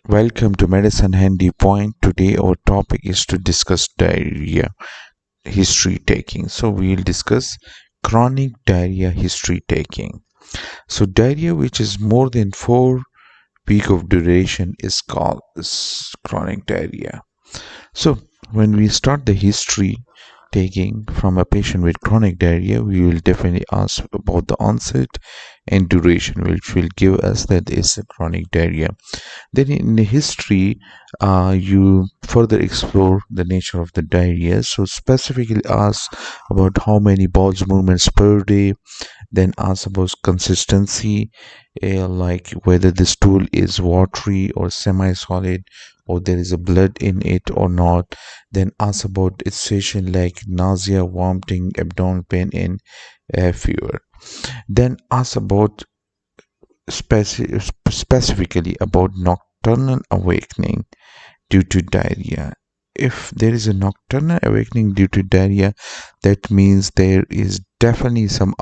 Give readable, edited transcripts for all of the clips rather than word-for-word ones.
Welcome to Medicine Handy Point. Today our topic is to discuss diarrhea history taking. So we will discuss chronic diarrhea history taking. So diarrhea which is more than 4 weeks of duration is called chronic diarrhea. So when we start the history taking from a patient with chronic diarrhea, we will definitely ask about the onset and duration, which will give us that is a chronic diarrhea. Then in the history, you further explore the nature of the diarrhea. So specifically ask about how many bowel movements per day. Then ask about consistency, like whether the stool is watery or semi-solid, or there is a blood in it or not. Then ask about its sensation like nausea, vomiting, abdominal pain, and fever. Then ask about specifically about nocturnal awakening due to diarrhea. If there is a nocturnal awakening due to diarrhea, that means there is definitely some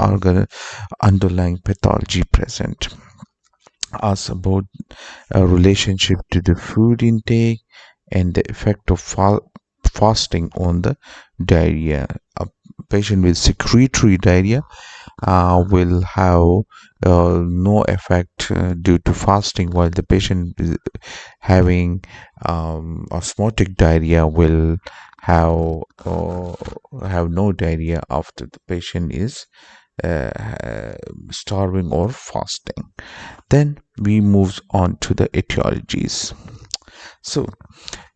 underlying pathology present. Ask about a relationship to the food intake and the effect of fasting on the diarrhea. A patient with secretory diarrhea will have no effect due to fasting, while the patient is having osmotic diarrhea will have uh, have no diarrhea after the patient is starving or fasting. Then we move on to the etiologies. So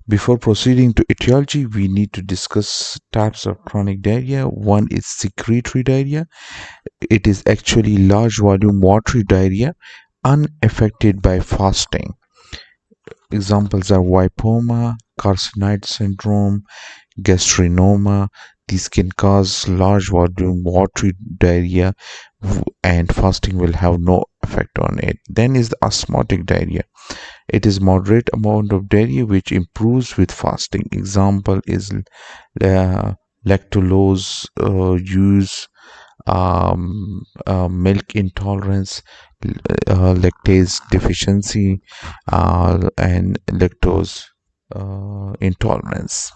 before proceeding to etiology, we need to discuss types of chronic diarrhea. One is secretory diarrhea. It is actually large volume watery diarrhea unaffected by fasting. Examples are lipoma, carcinoid syndrome, gastrinoma. These can cause large volume watery diarrhea and fasting will have no effect on it. Then is the osmotic diarrhea. It is moderate amount of diarrhea which improves with fasting. Example is lactulose use, milk intolerance, lactase deficiency, and lactose intolerance.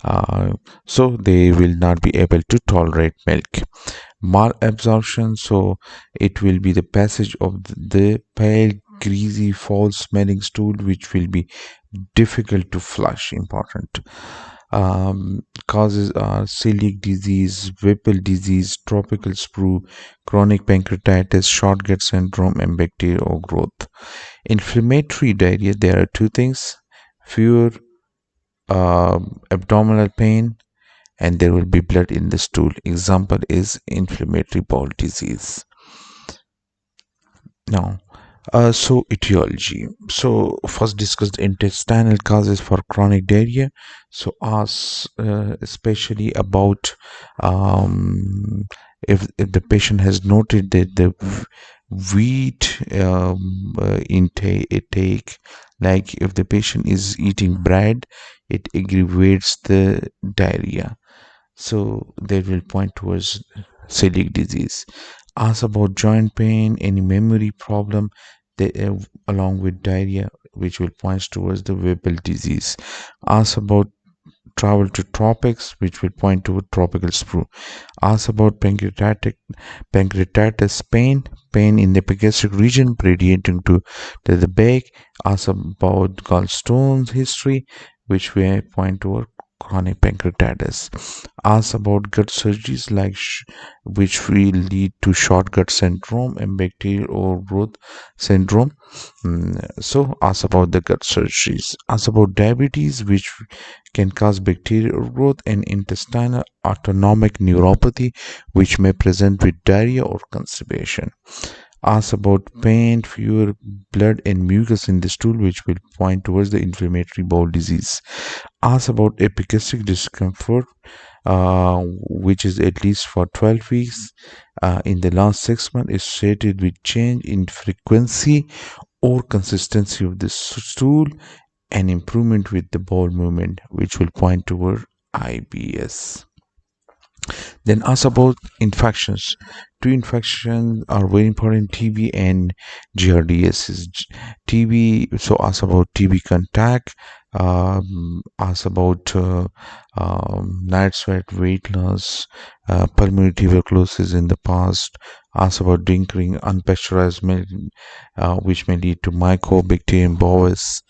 Uh, so they will not be able to tolerate milk. Malabsorption, so it will be the passage of the pale, greasy, foul smelling stool, which will be difficult to flush. Important. Causes are celiac disease, Whipple disease, tropical sprue, chronic pancreatitis, short gut syndrome, and bacterial growth. Inflammatory diarrhea, there are two things: fever, abdominal pain, and there will be blood in the stool. Example is inflammatory bowel disease. Now, so etiology. So first discuss the intestinal causes for chronic diarrhea. So ask especially about um, if the patient has noted that the wheat intake, like if the patient is eating bread, it aggravates the diarrhea. So they will point towards celiac disease. Ask about joint pain, any memory problem, along with diarrhea, which will point towards the Whipple disease. Ask about travel to tropics, which will point toward tropical sprue. Ask about pancreatitis pain in the epigastric region radiating to the back. Ask about gallstones history, which will point toward chronic pancreatitis. Ask about gut surgeries which will lead to short gut syndrome and bacterial overgrowth syndrome. So ask about the gut surgeries. Ask about diabetes, which can cause bacterial overgrowth, and intestinal autonomic neuropathy, which may present with diarrhea or constipation. Ask about pain, fever, blood, and mucus in the stool, which will point towards the inflammatory bowel disease. Ask about epigastric discomfort, which is at least for 12 weeks in the last 6 months, is associated with change in frequency or consistency of the stool and improvement with the bowel movement, which will point toward IBS. Then ask about infections. Two infections are very important: TB and GRDS. TB. So ask about TB contact. Ask about night sweat, weight loss, pulmonary tuberculosis in the past. Ask about drinking unpasteurized milk, which may lead to Mycobacterium bovis,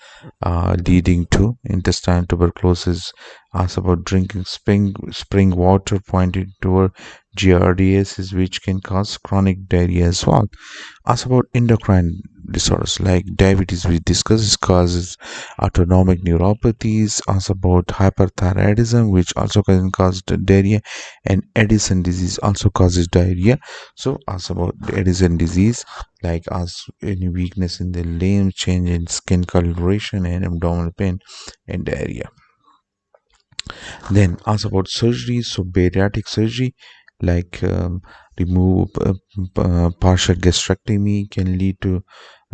leading to intestinal tuberculosis. Ask about drinking spring water, pointing toward GRDS, which can cause chronic diarrhea as well. Ask about endocrine disorders like diabetes, we discussed, causes autonomic neuropathies. Ask about hyperthyroidism, which also can cause diarrhea, and Addison disease also causes diarrhea. So ask about Addison disease, like ask any weakness in the limbs, change in skin coloration, and abdominal pain, and diarrhea. Then ask about surgery. So bariatric surgery, like remove partial gastrectomy, can lead to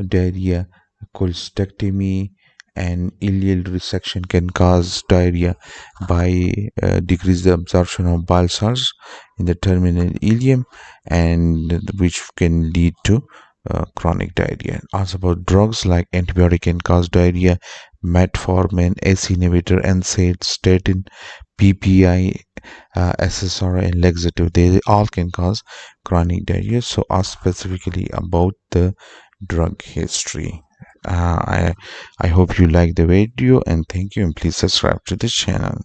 diarrhea. Cholecystectomy and ileal resection can cause diarrhea by decrease the absorption of bile salts in the terminal ileum, and which can lead to chronic diarrhea. Also about drugs, like antibiotic can cause diarrhea, metformin, ACE inhibitor, NSAID, statin, PPI, SSRI, and laxative. They all can cause chronic diarrhea. So ask specifically about the drug history. I hope you like the video, and thank you, and please subscribe to the channel.